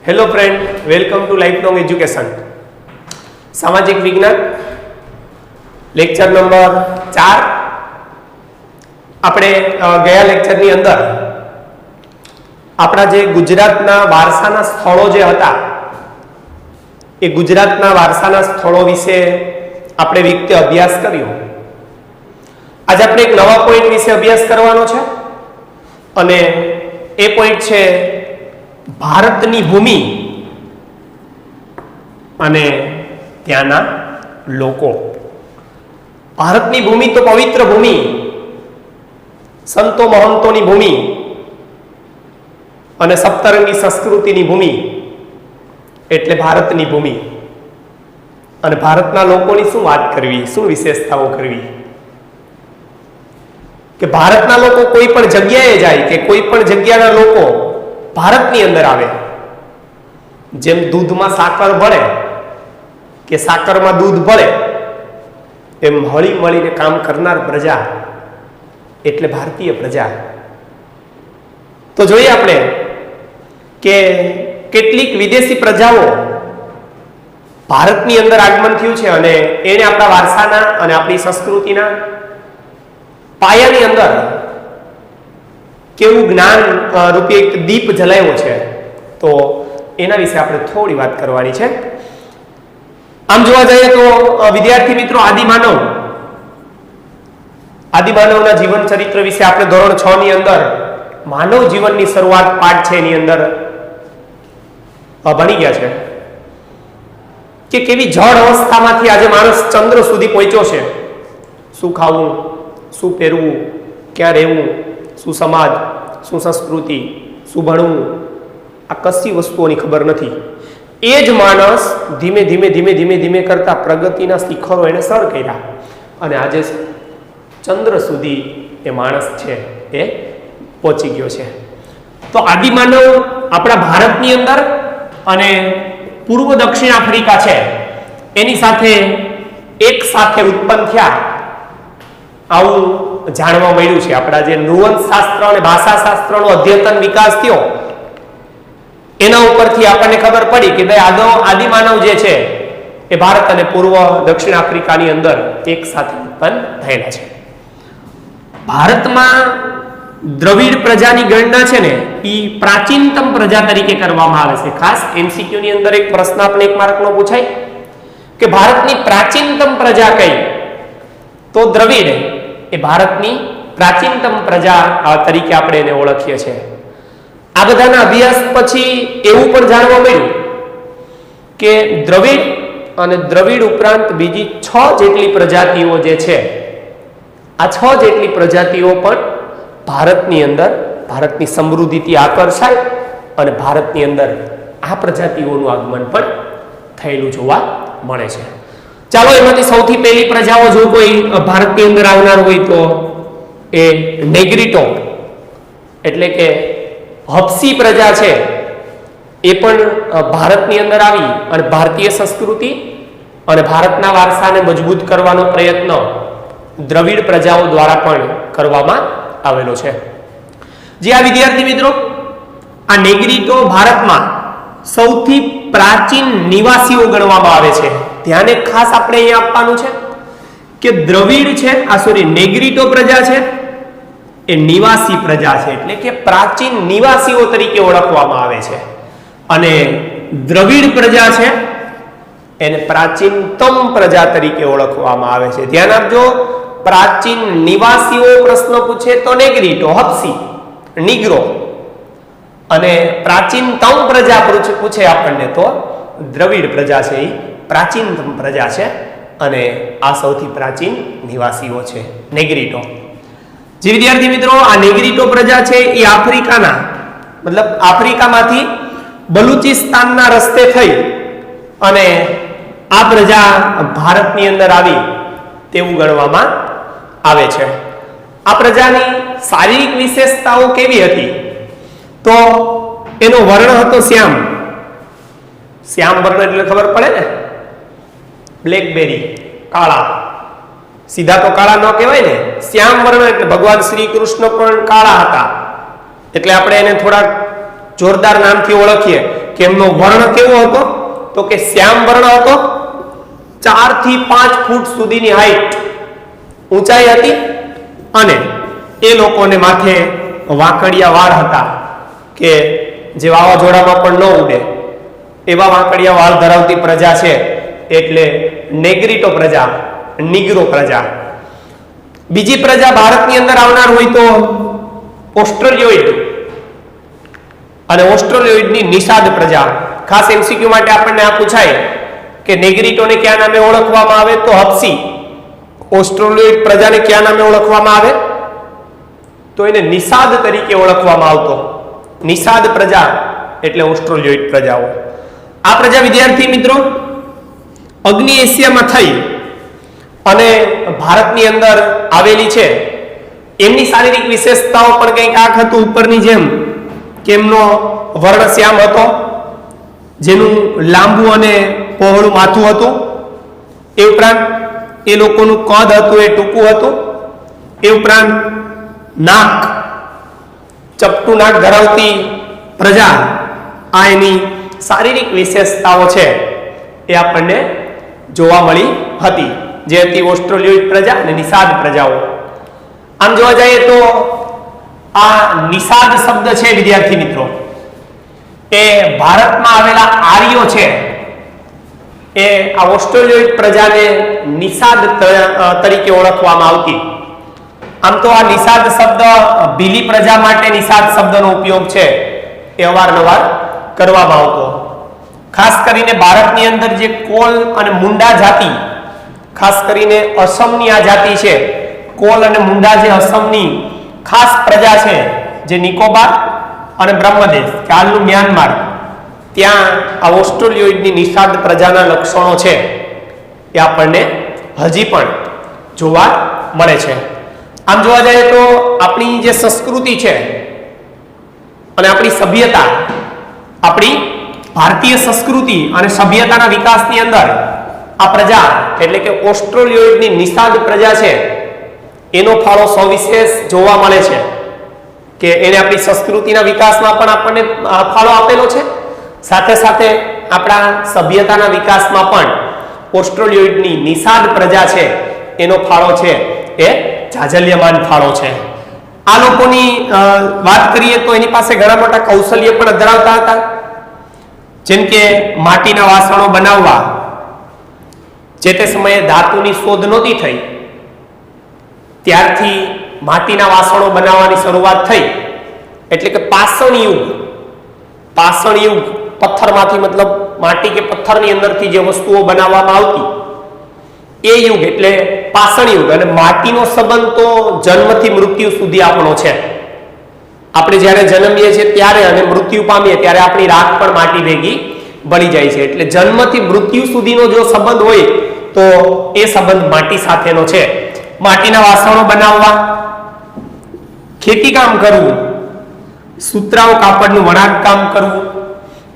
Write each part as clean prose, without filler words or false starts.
Hello friend, welcome to life long education. સામાજિક વિજ્ઞાન lecture number 4. આપણે ગયા લેક્ચરની અંદર આપણા જે ગુજરાતના વારસાના સ્થળો જે હતા એ ગુજરાતના વારસાના સ્થળો વિશે આપણે વિગતે અભ્યાસ કર્યો. આજે આપણે એક નવા પોઈન્ટ વિશે અભ્યાસ કરવાનો છે અને એ પોઈન્ટ છે ભારતની ભૂમિ અને ત્યાંના લોકો. ભારતની ભૂમિ તો પવિત્ર ભૂમિ, સંતો મહંતોની ભૂમિ અને સપ્તરંગી સંસ્કૃતિની ભૂમિ એટલે ભારતની ભૂમિ. અને ભારતના લોકોની શું વાત કરવી, શું વિશેષતાઓ કરવી કે ભારતના લોકો કોઈ પણ જગ્યાએ જાય કે કોઈ પણ જગ્યાના લોકો ભારતની અંદર આવે. જેમ દૂધમાં સાકર ભળે કે સાકરમાં દૂધ ભળે એમ હળી મળીને કામ કરનાર પ્રજા એટલે ભારતીય પ્રજા. તો જોઈએ આપણે કે કેટલીક વિદેશી પ્રજાઓ ભારતની અંદર આગમન થયું છે અને એને આપણા વારસાના અને આપણી સંસ્કૃતિના પાયાની અંદર કેવું જ્ઞાન રૂપી એક દીપ જલાવ્યો છે. તો એના વિશે આપણે થોડી વાત કરવાની છે. આમ જોવા જઈએ તો વિદ્યાર્થી મિત્રો, આદિમાનવના જીવન ચરિત્ર વિશે આપણે ધોરણ 6 ની અંદર માનવ જીવનની શરૂઆત પાઠ છે એની અંદર ભણી ગયા છે કે કેવી જળ અવસ્થામાંથી આજે માણસ ચંદ્ર સુધી પહોંચ્યો છે. શું ખાવું, શું પહેરવું, ક્યાં રહેવું, શું સમાજ, શું સંસ્કૃતિ, શું ભણવું, આ કશી વસ્તુઓની ખબર નથી. એ જ માણસ ધીમે ધીમે ધીમે ધીમે ધીમે કરતા પ્રગતિના શિખરો એને સર કર્યા અને આજે ચંદ્ર સુધી એ માણસ છે એ પહોંચી ગયો છે. તો આદિમાનવ આપણા ભારતની અંદર અને પૂર્વ દક્ષિણ આફ્રિકા છે એની સાથે એક સાથે ઉત્પન્ન થયા આવું જાણવા મળ્યું છે. આપણા જે નૃવંશ શાસ્ત્ર અને ભાષા શાસ્ત્રનો અધ્યતન વિકાસ થયો એના ઉપરથી આપણને ખબર પડી કે ભાઈ આદિમાનવ જે છે એ ભારત અને પૂર્વ દક્ષિણ આફ્રિકાની અંદર એક સાથે ઉત્પન્ન થયેલા છે. ભારતમાં દ્રવિડ પ્રજાની ગણના છે ને એ પ્રાચીનતમ પ્રજા તરીકે કરવામાં આવે છે. ખાસ MCQ ની અંદર એક પ્રશ્ન આપણે 1 માર્કનો પૂછાય કે ભારતની પ્રાચીનતમ પ્રજા કઈ, તો દ્રવિડ એ ભારતની પ્રાચીનતમ પ્રજા તરીકે આપણે એને ઓળખીએ છીએ. આ બધાના અભ્યાસ પછી એવું પણ જાણવા મળ્યું કે દ્રવિડ અને દ્રવિડ ઉપરાંત બીજી 6 જેટલી પ્રજાતિઓ જે છે, આ 6 જેટલી પ્રજાતિઓ પણ ભારતની અંદર ભારતની સમૃદ્ધિથી આકર્ષાય અને ભારતની અંદર આ પ્રજાતિઓનું આગમન પણ થયેલું જોવા મળે છે. ચાલો એમાંથી સૌથી પહેલી પ્રજાઓ જો કોઈ ભારતની અંદર આવનાર હોય તો એ નેગ્રીટો એટલે કે હબસી પ્રજા છે. એ પણ ભારતની અંદર આવી અને ભારતીય સંસ્કૃતિ અને ભારતના વારસાને મજબૂત કરવાનો પ્રયત્ન દ્રવિડ પ્રજાઓ દ્વારા પણ કરવામાં આવેલો છે. જે આ વિદ્યાર્થી મિત્રો, આ નેગ્રીટો ભારતમાં સૌથી પ્રાચીન નિવાસીઓ ગણવામાં આવે છે. ધ્યાને ખાસ આપણે અહીંયા આપવાનું છે કે દ્રવિડ છે, નેગ્રીટો પ્રજા છે એ નિવાસી પ્રજા છે એટલે કે પ્રાચીન નિવાસીઓ તરીકે ઓળખવામાં આવે છે. અને દ્રવિડ પ્રજા છે એને પ્રાચીનતમ પ્રજા તરીકે ઓળખવામાં આવે છે. ધ્યાન આપજો, પ્રાચીન નિવાસીઓ પ્રશ્ન પૂછે તો નેગ્રીટો, હબસી, નિગ્રો, અને પ્રાચીનતમ પ્રજા પૂછે આપણને તો દ્રવિડ પ્રજા છે એ પ્રાચીનતમ પ્રજા છે અને આ સૌથી પ્રાચીન નિવાસીઓ છે નેગ્રીટો. જે વિદ્યાર્થી મિત્રો, આ નેગ્રીટો પ્રજા છે એ આફ્રિકાના મતલબ આફ્રિકામાંથી બલુચિસ્તાનના રસ્તે થઈ અને આ પ્રજા ભારતની અંદર આવી તેવું ગણવામાં આવે છે. આ પ્રજાની શારીરિક વિશેષતાઓ કેવી હતી તો એનો વર્ણ હતો શ્યામ. શ્યામ વર્ણ એટલે ખબર પડે ને, બ્લેકબેરી, કાળા. સીધા તો કાળા ન કહેવાય ને, શ્યામ વર્ણ એટલે ભગવાન શ્રી કૃષ્ણ પણ કાળા હતા એટલે આપણે એને થોડાક જોરદાર નામથી ઓળખીએ કે કેમનો વર્ણ કેવો હતો? તો કે શ્યામ વર્ણ હતો, 4 થી 5 ફૂટ સુધીની હાઈટ ઊંચાઈ હતી, અને એ લોકોને માથે વાંકડિયા વાળ હતા કે જે વાવાઝોડામાં પણ ન ઉડે એવા વાંકડિયા વાળ ધરાવતી પ્રજા છે, એટલે નેગ્રીટો પ્રજા, નિગ્રો પ્રજા. બીજી પ્રજા ભારતની અંદર આવનાર હોય તો ઓસ્ટ્રેલિયોઇડ અને ઓસ્ટ્રેલિયોઇડની નિષાદ પ્રજા. ખાસ એમસીક્યુ માટે આપણને આ પૂછાય કે નેગ્રીટોને કયા નામે ઓળખવામાં આવે? તો હપ્સી. ઓસ્ટ્રેલિયોઇડ પ્રજાને કયા નામે ઓળખવામાં આવે? તો એને નિષાદ તરીકે ઓળખવામાં આવતો. નિષાદ પ્રજા એટલે ઓસ્ટ્રેલિયોઇડ પ્રજાઓ. આ પ્રજા વિદ્યાર્થી મિત્રો અગ્નિ એશિયામાં થઈ અને ભારતની અંદર આવેલી છે. એમની શારીરિક વિશેષતાઓ પણ કંઈક આ હતું ઉપરની જેમ કે એમનો વર્ણ શ્યામ હતો, જેનું લાંબુ અને પહોળું માથું હતું. એ ઉપરાંત એ લોકોનું કદ હતું એ ટૂંકું હતું. એ ઉપરાંત નાક, ચપટું નાક ધરાવતી પ્રજા. આ એની શારીરિક વિશેષતાઓ છે એ આપણને જોવા મળી હતી, જે હતી ઓસ્ટ્રેલિયોઇડ પ્રજા અને નિષાદ પ્રજાઓ. આમ જોવા જઈએ તો આ નિષાદ શબ્દ છે વિદ્યાર્થી મિત્રો, એ ભારતમાં આવેલા આર્યો છે એ આ ઓસ્ટ્રેલિયોઇડ પ્રજાને નિષાદ તરીકે ઓળખવામાં આવતી. આમ તો આ નિષાદ શબ્દ ભીલી પ્રજા માટે નિષાદ શબ્દનો ઉપયોગ છે એ અવારનવાર કરવામાં આવતો. ખાસ કરીને ભારતની અંદર જે કોલ અને મુંડા જાતિ, ખાસ કરીને અસમની આ જાતિ છે, કોલ અને મુંડા જે અસમની ખાસ પ્રજા છે, જે નિકોબાર અને બ્રહ્મદેશ કે હાલનું મ્યાનમાર, ત્યાં આ ઓસ્ટ્રેલિયોઇડની નિષાદ પ્રજાના લક્ષણો છે એ આપણને હજી પણ જોવા મળે છે. આમ જોવા જઈએ તો આપણી જે સંસ્કૃતિ છે અને આપણી સભ્યતા, આપણી ભારતીય સંસ્કૃતિ અને સભ્યતાના વિકાસની અંદર આ પ્રજા એટલે કે ઓસ્ટ્રેલિયોઇડની નિષાદ પ્રજા છે એનો ફાળો સવિશેષ જોવા મળે છે કે એને આપણી સંસ્કૃતિના વિકાસમાં પણ આપણને ફાળો આપેલો છે. સાથે સાથે આપણા સભ્યતાના વિકાસમાં પણ ઓસ્ટ્રેલિયોઇડની નિષાદ પ્રજા છે એનો ફાળો છે એ જાજલ્યમાન ફાળો છે. આ લોકોની વાત કરીએ તો એની પાસે ઘણા મોટા કૌશલ્ય પણ ધરાવતા હતા, જેમ કે માટીના વાસણો બનાવવા. જે તે સમયે ધાતુની શોધ નહોતી થઈ ત્યારથી માટીના વાસણો બનાવવાની શરૂઆત થઈ, એટલે કે પાષાણ યુગ. પાષાણ યુગ પથ્થરમાંથી, મતલબ માટી કે પથ્થરની અંદરથી જે વસ્તુઓ બનાવવામાં આવતી એ યુગ એટલે પાષાણ યુગ. અને માટીનો સંબંધ તો જન્મથી મૃત્યુ સુધી આપણો છે. આપણે જ્યારે જન્મીએ છીએ ત્યારે અને મૃત્યુ પામીએ ત્યારે આપણી રાખ પણ માટી ભેગી બળી જાય છે. એટલે જન્મથી મૃત્યુ સુધીનો જો સંબંધ હોય તો એ સંબંધ માટી સાથેનો છે. માટીના વાસણો બનાવવા, ખેતી કામ કરવું, સુતરાઉ કાપડનું વણાટ કામ કરવું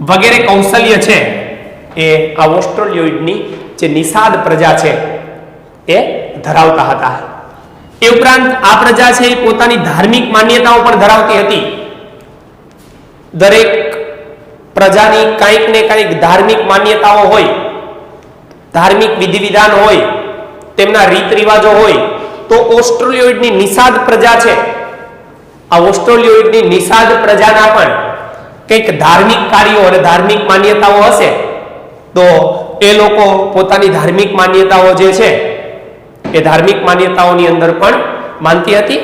વગેરે કૌશલ્ય છે એ આ ઓસ્ટ્રેલિયોઇડની જે નિષાદ પ્રજા છે એ ધરાવતા હતા. એ ઉપરાંત આ પ્રજા છે એ પોતાની ધાર્મિક માન્યતાઓ પણ ધરાવતી હતી. દરેક પ્રજાની કંઈક ને કંઈક ધાર્મિક માન્યતાઓ હોય, ધાર્મિક વિધિ વિધાન હોય, તેમના રીત રિવાજો હોય. તો ઓસ્ટ્રેલિયોઇડની નિષાદ પ્રજા છે, આ ઓસ્ટ્રેલિયોઇડની નિષાદ પ્રજાના પણ કંઈક ધાર્મિક કાર્યો અને ધાર્મિક માન્યતાઓ હશે તો એ લોકો પોતાની ધાર્મિક માન્યતાઓ જે છે એ ધાર્મિક માન્યતાઓની અંદર પણ માનતી હતી,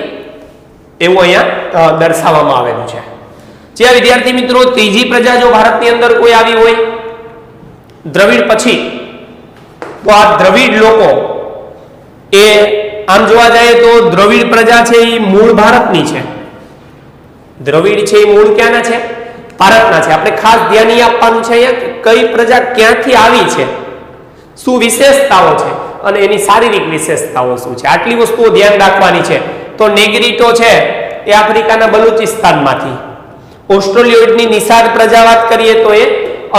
એવું અહીંયા દર્શાવવામાં આવેલું છે. જે વિદ્યાર્થી મિત્રો ત્રીજી પ્રજા જો ભારતની અંદર કોઈ આવી હોય દ્રવિડ પછી, તો આ દ્રવિડ લોકો એ આમ જોવા જાય તો દ્રવિડ પ્રજા છે એ મૂળ ભારતની છે. દ્રવિડ છે એ મૂળ ક્યાંના છે? ભારતના છે. આપણે ખાસ ધ્યાન એ આપવાનું છે અહીંયા કે કઈ પ્રજા ક્યાંથી આવી છે, શું વિશેષતાઓ છે અને એની શારીરિક વિશેષતાઓ શું છે, આટલી વસ્તુઓ ધ્યાન રાખવાની છે. તો નેગ્રીટો છે એ આફ્રિકાના બલુચિસ્તાનમાંથી, ઓસ્ટ્રેલિયોઇડની નિષાદ પ્રજા વાત કરીએ તો એ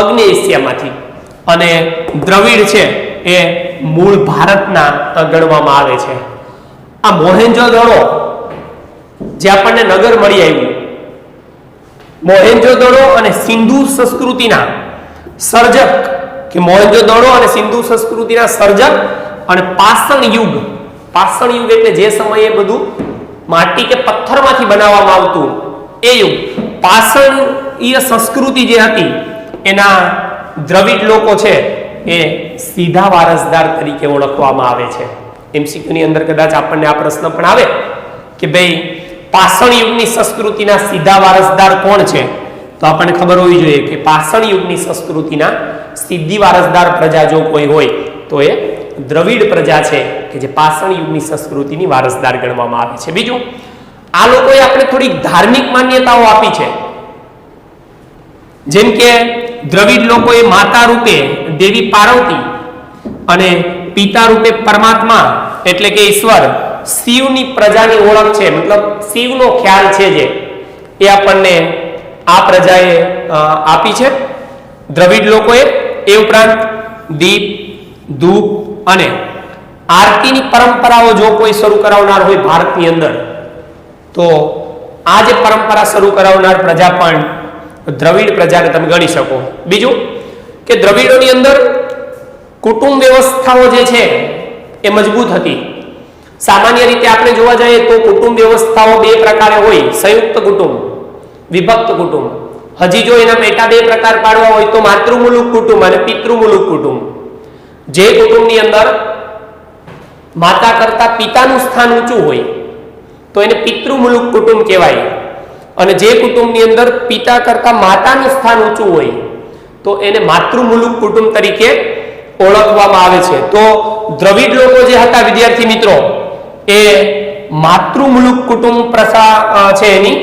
અગ્નિ એશિયામાંથી, અને દ્રવિડ છે એ મૂળ ભારતના ગણવામાં આવે છે. આ મોહેન્જો-દડો જે આપણને નગર મળી આવ્યું મોહેન્જો-દડો અને સિંધુ સંસ્કૃતિના સર્જક, કે મોહેન્જો-દડો અને સિંધુ સંસ્કૃતિના સર્જક અને પાષાણ યુગ એટલે જે સમયે બધું માટી કે પથ્થરમાંથી બનાવવામાં આવતું એ યુગ, પાષાણીય સંસ્કૃતિ જે હતી એના દ્રવિડ લોકો છે એ સીધા વારસદાર તરીકે ઓળખવામાં આવે છે. MCQ ની અંદર કદાચ આપણને આ પ્રશ્ન પણ આવે કે ભાઈ પાષાણ યુગની સંસ્કૃતિના સીધા વારસદાર કોણ છે, તો આપણને ખબર હોવી જોઈએ કે પાષાણ યુગની સંસ્કૃતિના સીધી વારસદાર પ્રજા જો કોઈ હોય તો એ દ્રવિડ પ્રજા છે, કે જે પાષાણ યુગની સંસ્કૃતિની વારસદાર ગણવામાં આવે છે. બીજું, આ લોકોએ આપણે થોડીક ધાર્મિક માન્યતાઓ આપી છે. જેમ કે દ્રવિડ લોકોએ માતા રૂપે દેવી પાર્વતી અને પિતા રૂપે પરમાત્મા એટલે કે ઈશ્વર શિવની પ્રજાની ઓળખ છે, મતલબ શિવનો ખ્યાલ છે જે એ આપણને આ પ્રજાએ આપી છે દ્રવિડ લોકોએ. એ ઉપરાંત દીપ, ધૂપ અને આરતીની પરંપરાઓ જો કોઈ શરૂ કરાવનાર હોય ભારતની અંદર, તો આ જે પરંપરા શરૂ કરાવનાર પ્રજા પણ દ્રવિડ પ્રજાને તમે ગણી શકો. બીજું કે દ્રવિડોની અંદર કુટુંબ વ્યવસ્થાઓ જે છે એ મજબૂત હતી. સામાન્ય રીતે આપણે જોવા જઈએ તો કુટુંબ વ્યવસ્થાઓ બે પ્રકારે હોય, સંયુક્ત કુટુંબ, વિભક્ત કુટુંબ. હજી જો એના પેટા બે પ્રકાર પાડવા હોય તો માતૃમૂલક કુટુંબ અને પિતૃમૂલક કુટુંબ. જે કુટુંબની અંદર માતા કરતા પિતાનું સ્થાન ઊંચું હોય તો એને પિતૃમૂલક કુટુંબ કહેવાય, અને જે કુટુંબની અંદર પિતા કરતા માતાનું સ્થાન ઊંચું હોય તો એને માતૃમૂલક કુટુંબ તરીકે ઓળખવામાં આવે છે. તો દ્રવિડ લોકો જે હતા વિદ્યાર્થી મિત્રો, એ માતૃમૂલક કુટુંબ પ્રથા છે એની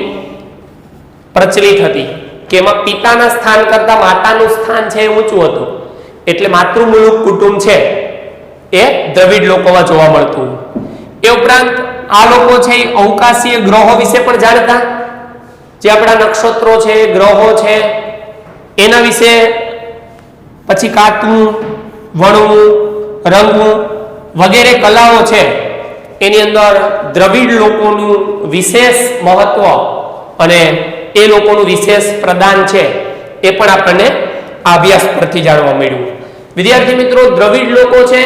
પ્રચલિત હતી, કે એમાં પિતાના સ્થાન કરતા માતાનું સ્થાન છે એ ઊંચું હતું, એટલે માતૃમૂલક કુટુંબ છે એ દ્રવિડ લોકોમાં જોવા મળતું. એ ઉપરાંત આ લોકો છે એ અવકાશીય ગ્રહો વિશે પણ જાણતા, જે આપણા નક્ષત્રો છે, ગ્રહો છે એના વિશે, પછી કાતવું, વણવું, રંગવું વગેરે કલાઓ છે એની અંદર દ્રવિડ લોકોનું વિશેષ મહત્વ અને એ લોકોનું વિશેષ પ્રદાન છે એ પણ આપણને આ અભ્યાસ પરથી જાણવા મળ્યું. વિદ્યાર્થી મિત્રો, દ્રવિડ લોકો છે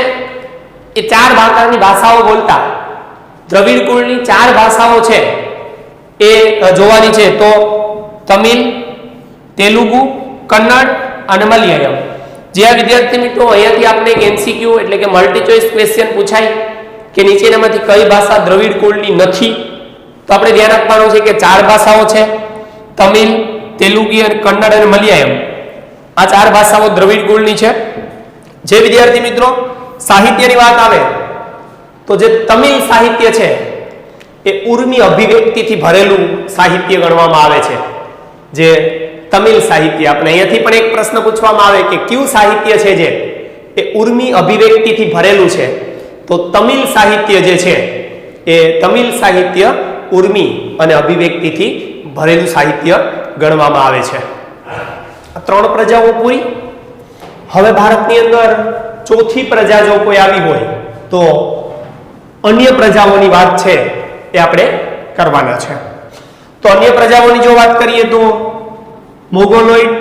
એ 4 પ્રકારની ભાષાઓ બોલતા. દ્રવિડ કુળની 4 ભાષાઓ છે એ જોવાની છે, તો તમિલ, તેલુગુ, કન્નડ અને મલયાલમ. જે આ વિદ્યાર્થી મિત્રો અહીંયાથી આપણે એક MCQ એટલે કે મલ્ટી ચોઇસ ક્વેશ્ચન પૂછાય કે નીચેનામાંથી કઈ ભાષા દ્રવિડ કુળની નથી, તો આપણે ધ્યાન આપવાનું છે કે 4 ભાષાઓ છે, તમિલ, તેલુગુ અને કન્નડ અને મલયાલમ. આ 4 ભાષાઓ દ્રવિડ કુળની છે. જે વિદ્યાર્થી મિત્રો સાહિત્યની વાત આવે તો જે તમિલ સાહિત્ય છે એ ઉર્મી અભિવ્યક્તિથી ભરેલું સાહિત્ય ગણવામાં આવે છે. જે તમિલ સાહિત્ય, આપણે અહીંયાથી પણ એક પ્રશ્ન પૂછવામાં આવે કે કયું સાહિત્ય છે જે એ ઉર્મી અભિવ્યક્તિથી ભરેલું છે, તો તમિલ સાહિત્ય જે છે એ તમિલ સાહિત્ય ઉર્મી અને અભિવ્યક્તિથી ભરેલું સાહિત્ય ગણવામાં આવે છે. આ 3 પ્રજાઓ પૂરી. હવે ભારતની અંદર ચોથી પ્રજા જો કોઈ આવી હોય તો અન્ય પ્રજાઓની વાત છે એ આપણે કરવાના છે. તો અન્ય પ્રજાઓની જો વાત કરીએ તો મોગોલોઇડ,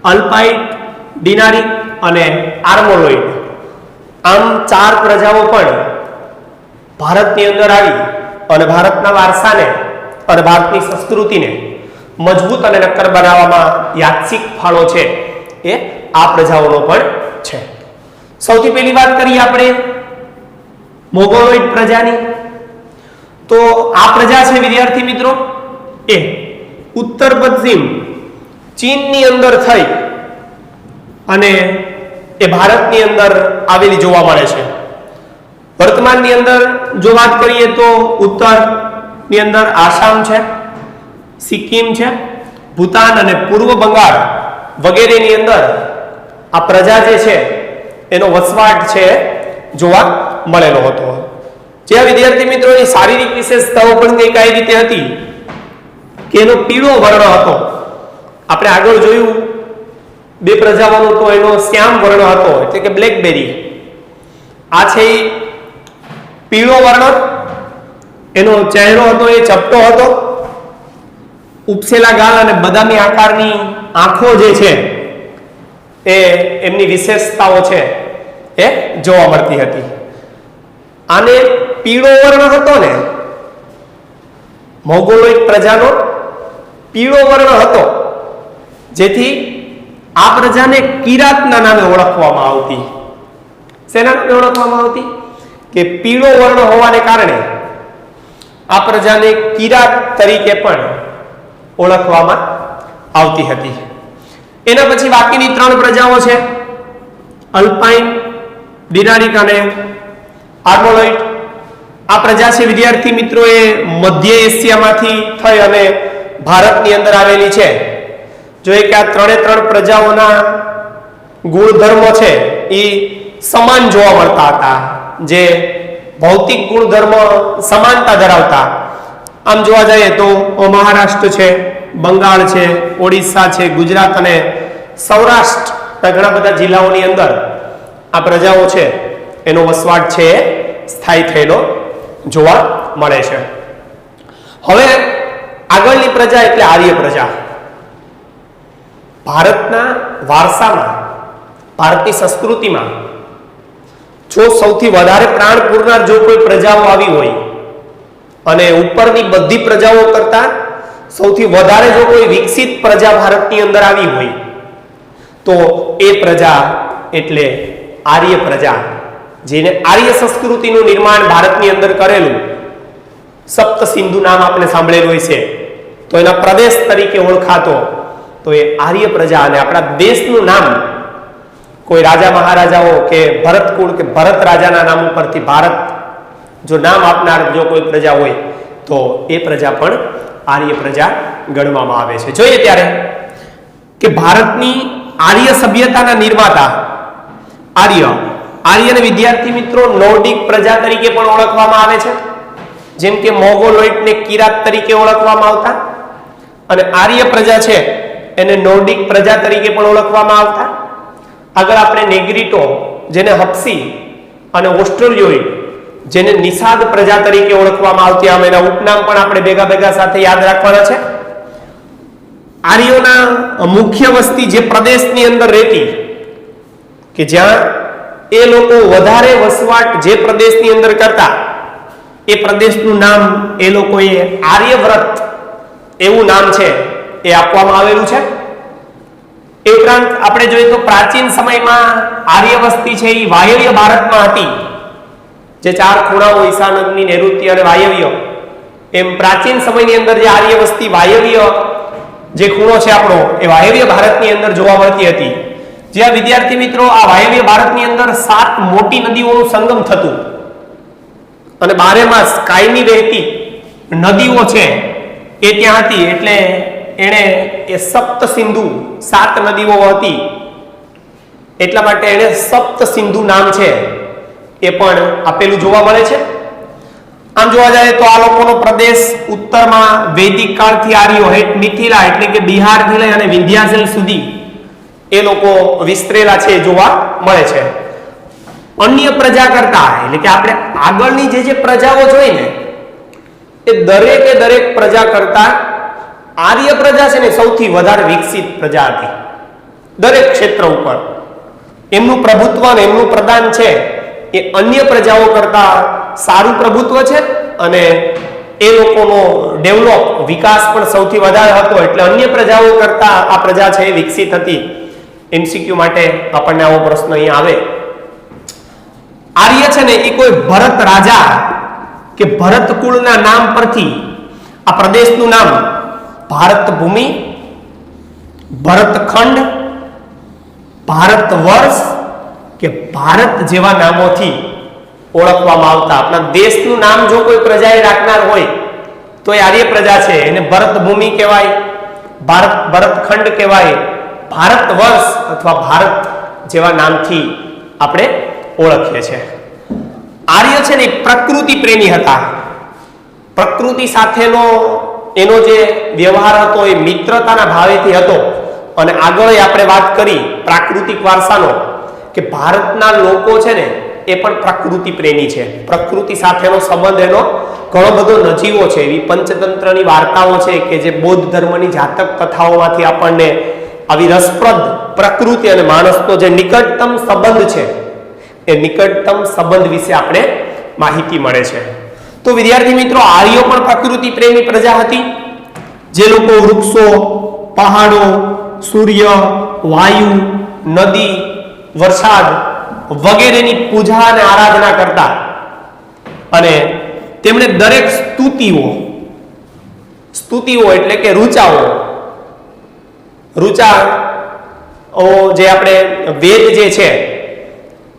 અલ્પાઇડ, ડિનારિક અને આર્મોલોઇડ, આમ 4 પ્રજાઓ પણ ભારતની અંદર આવી અને ભારતના વારસાને અને ભારતની સંસ્કૃતિને મજબૂત અને નક્કર બનાવવામાં યાદચ્છિક ફાળો છે એ આ પ્રજાઓનો પણ છે. સૌથી પહેલી વાત કરીએ આપણે મોગોલોઇડ પ્રજાની, તો આ પ્રજા છે વિદ્યાર્થી મિત્રો એ ઉત્તર પશ્ચિમ ચીનની અંદર થઈ અને એ ભારતની અંદર આવેલી જોવા મળે છે. વર્તમાનની અંદર જો વાત કરીએ તો ઉત્તરની અંદર આસામ છે, સિક્કિમ છે, ભૂતાન અને પૂર્વ બંગાળ વગેરેની અંદર આ પ્રજા જે છે એનો વસવાટ છે જોવા મળેલો હતો. જે વિદ્યાર્થી મિત્રોની શારીરિક વિશેષતાઓ પણ કઈ રીતે હતી કે એનો પીળો વર્ણ હતો. આપણે આગળ જોયું 2 પ્રજાઓનો તો એનો શ્યામ વર્ણ હતો એટલે કે બ્લેકબેરી. આ છે પીળો વર્ણ, એનો ચહેરો હતો એ ચપટો હતો ઉપસેલા ગાલ અને બદામી આકારની આંખો જે છે એ એમની વિશેષતાઓ છે એ જોવા મળતી હતી. આને પીળો વર્ણ હતો ને, મોંગોલોઇડ પ્રજાનો પીળો વર્ણ હતો, જેથી આ પ્રજાને કિરાતના નામે ઓળખવામાં આવતી. શેના નામે ઓળખવામાં આવતી? કે પીળો વર્ણ હોવાને કારણે આ પ્રજાને કિરાત તરીકે પણ ઓળખવામાં આવતી હતી. એના પછી બાકીની 3 પ્રજાઓ છે, અલ્પાઇન, ડિનારિક અને આર્મોલોઇડ. આ પ્રજા છે વિદ્યાર્થી મિત્રો એ મધ્ય એશિયામાંથી થઈ અને ભારતની અંદર આવેલી છે. જોઈએ કે આ 3 પ્રજાઓના ગુણધર્મો છે એ સમાન જોવા મળતા હતા, જે ભૌતિક ગુણધર્મ સમાનતા ધરાવતા. આમ જોવા જઈએ તો મહારાષ્ટ્ર છે, બંગાળ છે, ઓડિશા છે, ગુજરાત અને સૌરાષ્ટ્રના ઘણા બધા જિલ્લાઓની અંદર આ પ્રજાઓ છે એનો વસવાટ છે એ સ્થાયી થયેલો જોવા મળે છે. હવે આગળની પ્રજા એટલે આર્ય પ્રજા. ભારતના વારસામાં, ભારતની સંસ્કૃતિમાં જો સૌથી વધારે પ્રાણ પૂરનાર જો કોઈ પ્રજાઓ આવી હોય અને ઉપરની બધી પ્રજાઓ કરતા સૌથી વધારે જો કોઈ વિકસિત પ્રજા ભારતની અંદર આવી હોય તો એ પ્રજા એટલે આર્ય પ્રજા, જેને આર્ય સંસ્કૃતિનું નિર્માણ ભારતની અંદર કરેલું. સપ્ત સિંધુ નામ આપણે સાંભળેલું હોય છે, તો એના પ્રદેશ તરીકે ઓળખાતો તો એ આર્ય પ્રજા. અને આપણા દેશનું નામ કોઈ રાજા મહારાજાઓ કે ભરત કુળ કે ભરત રાજાના નામ ઉપરથી ભારત જો નામ આપનાર જો કોઈ પ્રજા હોય તો એ પ્રજા પણ આર્ય પ્રજા ગણવામાં આવે છે. જોઈએ ત્યારે કે ભારતની આર્ય સભ્યતાના નિર્માતા આર્યને વિદ્યાર્થી મિત્રો નોર્ડિક પ્રજા તરીકે પણ ઓળખવામાં આવે છે, જેમ કે મોંગોલોઇડને કિરાત તરીકે ઓળખવામાં આવતા, અને આર્ય પ્રજા છે એને નોર્ડિક પ્રજા તરીકે પણ ઓળખવામાં આવતા. આગળ આપણે નેગ્રીટો જેને હપ્સી અને ઓસ્ટ્રેલિયોઇડ જેને નિષાદ પ્રજા તરીકે ઓળખવામાં આવતી, આમ એના ઉપનામ પણ આપણે ભેગા સાથે યાદ રાખવાના છે. આર્યોના મુખ્ય વસ્તી જે પ્રદેશની અંદર રહેતી, કે જ્યાં એ લોકો વધારે વસવાટ જે પ્રદેશની અંદર કરતા, એ પ્રદેશનું નામ એ લોકોએ આર્યવ્રત એવું નામ છે એ આપવામાં આવેલું છે. એ ઉપરાંત આપણે જોઈએ તો પ્રાચીન સમયમાં આર્ય વસ્તી છે એ વાયવ્ય ભારતમાં હતી, જે 4 ખૂણાઓ ઈશાન, અગ્નિ, નૈઋત્ય અને વાયવ્ય, એમ પ્રાચીન સમયની અંદર જે આર્ય વસ્તી વાયવ્ય જે ખૂણો છે આપણો એ વાયવ્ય ભારતની અંદર જોવા મળતી હતી. જ્યાં વિદ્યાર્થી મિત્રો આ વાયવ્ય ભારતની અંદર 7 મોટી નદીઓનું સંગમ થતું અને 12 માસ કાયમી વહેતી નદીઓ છે એ ત્યાં હતી. એટલે એણે એ સપ્ત સિંધુ 7 નદીઓ હતી, એટલા માટે એને સપ્ત સિંધુ નામ છે એ પણ આપેલું જોવા મળે છે. આમ જોવા જાય તો આ લોકોનો પ્રદેશ ઉત્તરમાં વૈદિક કાળથી આર્યો હેઠ મિથિલા એટલે કે બિહારથી લઈ અને વિંધ્યાચલ સુધી એ લોકો વિસ્તરેલા છે જોવા મળે છે. અન્ય પ્રજા કરતા એટલે કે આપણે આગળની જે પ્રજાઓ જોઈ ને એ દરેક પ્રજા કરતા આર્ય પ્રજા છે ને સૌથી વધારે વિકસિત પ્રજા હતી. દરેક ક્ષેત્ર ઉપર એમનું પ્રભુત્વ અને એમનું પ્રદાન છે એ અન્ય પ્રજાઓ કરતા સારું પ્રભુત્વ છે, અને એ લોકોનો વિકાસ પણ સૌથી વધારે હતો. એટલે અન્ય પ્રજાઓ કરતા આ પ્રજા છે એ વિકસિત હતી. MCQ માટે આપણને આવો પ્રશ્ન અહીં આવે. આર્ય છે ને એ કોઈ ભરત રાજા કે ભરત કુળના નામ પરથી આ પ્રદેશનું નામ ભારત ભૂમિ, ભરતખંડ, ભારત વર્ષ કે ભારત જેવા નામોથી ઓળખવામાં આવતા. આપણા દેશનું નામ જો કોઈ પ્રજાએ રાખનાર હોય તો એ આર્ય પ્રજા છે, એને ભરત ભૂમિ કહેવાય, ભરતખંડ કહેવાય, ભારત વર્ષ અથવા ભારત જેવા નામથી આપણે ઓળખીએ છીએ. આર્ય છે ને પ્રકૃતિ પ્રેમી હતા. પ્રકૃતિ સાથેનો એનો જે વ્યવહાર હતો એ મિત્રતાના ભાવેથી હતો. અને આગળ આપણે વાત કરી પ્રાકૃતિક વારસાનો, કે ભારતના લોકો છે ને એ પણ પ્રકૃતિ પ્રેમી છે. પ્રકૃતિ સાથેનો સંબંધ એનો ઘણો બધો નજીવો છે. એવી પંચતંત્રની વાર્તાઓ છે કે જે બૌદ્ધ ધર્મની જાતક કથાઓમાંથી આપણને આવી રસપ્રદ પ્રકૃતિ અને માણસનો જે નિકટતમ સંબંધ છે એ નિકટતમ સંબંધ વિશે આપણે માહિતી મળે છે. તો વિદ્યાર્થી મિત્રો, આર્યો પણ પ્રકૃતિ પ્રેમી પ્રજા હતી. જે લોકો વૃક્ષો, પહાડો, સૂર્ય, વાયુ, નદી, વરસાદ વગેરેની પૂજા અને આરાધના કરતા અને તેમણે દરેક સ્તુતિઓ એટલે કે રૂચાઓ જે આપણે વેદ જે છે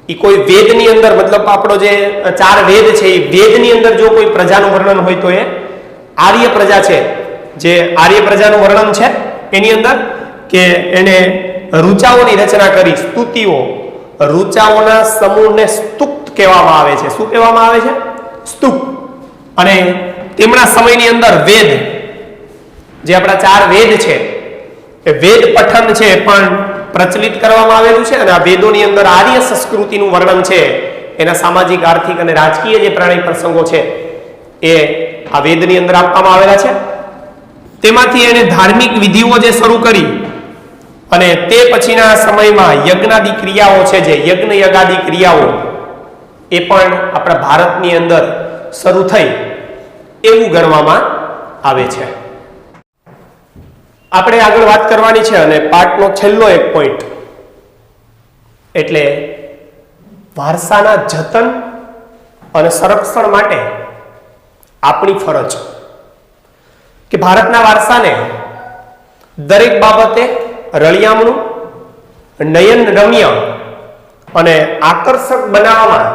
એ કોઈ વેદની અંદર, મતલબ આપણો જે 4 વેદ છે એ વેદની અંદર જો કોઈ પ્રજાનું વર્ણન હોય તો એ આર્ય પ્રજા છે. જે આર્ય પ્રજાનું વર્ણન છે એની અંદર કે એને રૂચાઓની રચના કરી. સ્તુતિઓ, રૂચાઓના સમૂહને સ્તુક્ત કહેવામાં આવે છે. શું કહેવામાં આવે છે? સ્તુક્ત. અને તેમના સમયની અંદર વેદ, જે આપણા 4 વેદ છે એ વેદ પઠન છે પણ પ્રચલિત કરવામાં આવેલું છે. અને આ વેદોની અંદર આર્ય સંસ્કૃતિનું વર્ણન છે. એના સામાજિક, આર્થિક અને રાજકીય જે પ્રાણી પ્રસંગો છે એ આ વેદની અંદર આપવામાં આવેલા છે. તેમાંથી એને ધાર્મિક વિધિઓ જે શરૂ કરી અને તે પછીના સમયમાં યજ્ઞાદિ ક્રિયાઓ છે, જે યજ્ઞ યગાદિ ક્રિયાઓ એ પણ આપણા ભારતની અંદર શરૂ થઈ એવું ગણવામાં આવે છે. આપણે આગળ વાત કરવાની છે અને પાઠનો છેલ્લો એક પોઈન્ટ એટલે વારસાના જતન અને સંરક્ષણ માટે આપણી ફરજ. કે ભારતના વારસાને દરેક બાબતે રળિયામણું, નયન રમ્ય અને આકર્ષક બનાવવામાં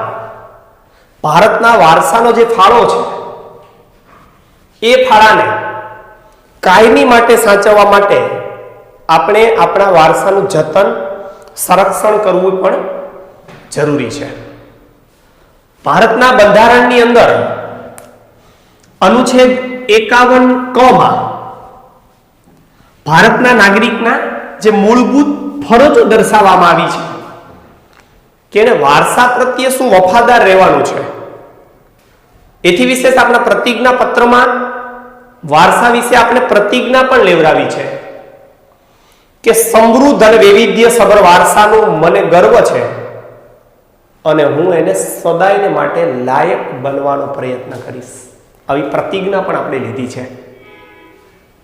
ભારતના વારસાનો જે ફાળો છે એ ફાળાને કાયમી માટે સાચવવા માટે આપણે આપણા વારસાનું જતન, સંરક્ષણ કરવું પણ જરૂરી છે. ભારતના બંધારણની અંદર અનુચ્છેદ 51 ક માં ભારતના નાગરિકના જે મૂળભૂત ફરજો દર્શાવવામાં આવી છે કે એને વારસા પ્રત્યે શું વફાદાર રહેવાનું છે. એથી વિશેષ આપણા પ્રતિજ્ઞા પત્રમાં વારસા વિશે આપણે પ્રતિજ્ઞા પણ લેવડાવી છે કે સમૃદ્ધ અને વૈવિધ્ય સભર વારસાનું મને ગર્વ છે અને હું એને સદાયને માટે લાયક બનવાનો પ્રયત્ન કરીશ. આવી પ્રતિજ્ઞા પણ આપણે લીધી છે.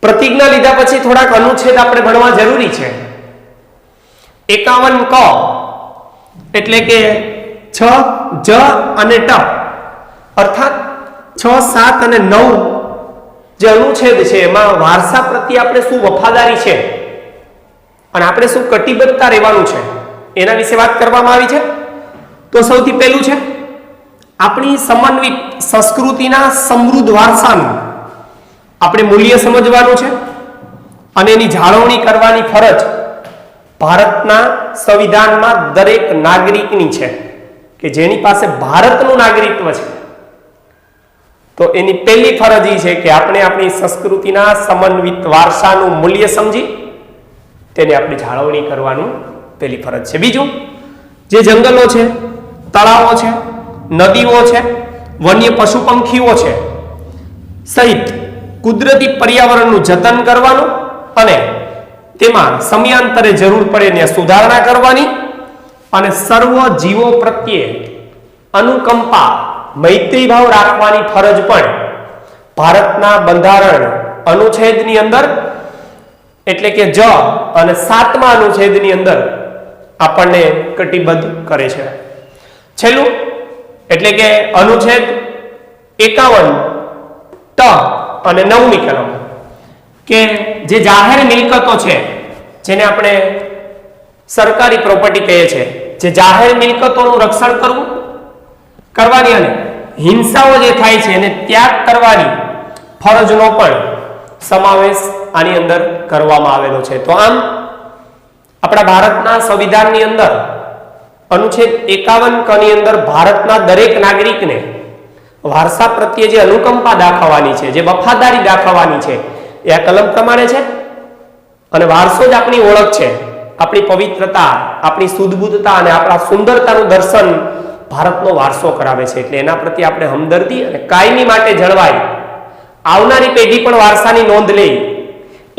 પ્રતિજ્ઞા લીધા પછી થોડાક અનુચ્છેદ આપણે ભણવા જરૂરી છે. 51 ક એટલે કે 6 જ અને ટ અર્થાત 6, 7 અને 9 જે અનુચ્છેદ છે એમાં વારસા પ્રત્યે આપણે શું વફાદારી છે અને આપણે શું કટિબદ્ધતા રહેવાનું છે એના વિશે વાત કરવામાં આવી છે. તો સૌથી પહેલું છે આપણી સમન્વિત સંસ્કૃતિના સમૃદ્ધ વારસાનું આપણે મૂલ્ય સમજવાનું છે અને એની જાળવણી કરવાની ફરજ ભારતના સંવિધાનમાં દરેક નાગરિકની છે કે જેની પાસે ભારતનું નાગરિકત્વ છે. તો એની પહેલી ફરજ એ છે કે આપણે આપણી સંસ્કૃતિના સમન્વિત વારસાનું મૂલ્ય સમજી તેની આપણે જાળવણી કરવાનું પહેલી ફરજ છે. બીજું, જે જંગલો છે, તળાવો છે, નદીઓ છે, વન્ય પશુ પંખીઓ છે સહિત કુદરતી પર્યાવરણનું જતન કરવાનું અને તેમાં સમયાંતરે જરૂર પડે ત્યાં સુધારણા કરવાની અને સર્વ જીવો પ્રત્યે અનુકંપા, મૈત્રીભાવ રાખવાની ફરજ પણ ભારતના બંધારણ અનુચ્છેદની અંદર એટલે કે જ અને 7મા અનુચ્છેદની અંદર આપણને કટિબદ્ધ કરે છે. છેલ્લું એટલે કે અનુચ્છેદ 51 ટ અને 9મી કલમ કે જે જાહેર મિલકતો છે જેને આપણે સરકારી પ્રોપર્ટી કહીએ છીએ, જે જાહેર મિલકતોનું રક્ષણ કરવાની અને હિંસાઓ જે થાય છે એને ત્યાગ કરવાની ફરજનો પણ સમાવેશ આની અંદર કરવામાં આવેલો છે. તો આમ આપણા ભારતના સંવિધાનની અંદર અનુચ્છેદ 51 ક ની અંદર ભારતના દરેક નાગરિકને વારસા પ્રત્યે જે અનુકંપા દાખવવાની છે, જે વફાદારી દાખવવાની છે એ આ કલમ પ્રમાણે છે. અને વારસો જ આપણી ઓળખ છે, આપણી પવિત્રતા, આપણી શુદ્ધ બુદ્ધતા અને આપણા સુંદરતાનું દર્શન ભારતનો વારસો કરાવે છે. એટલે એના પ્રત્યે આપણે હમદર્દી અને કાયમી માટે જળવાય, આવનારી પેઢી પણ વારસાની નોંધ લે,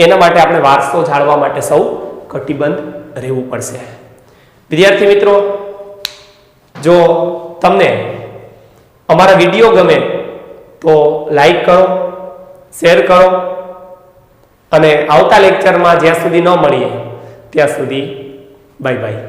એના માટે આપણે વારસો જાળવવા માટે સૌ કટિબદ્ધ રહેવું પડશે. વિદ્યાર્થી મિત્રો, જો તમને અમારા વિડીયો ગમે તો લાઈક કરો, શેર કરો અને આવતા લેક્ચરમાં જ્યાં સુધી ન મળીએ ત્યાં સુધી બાય બાય.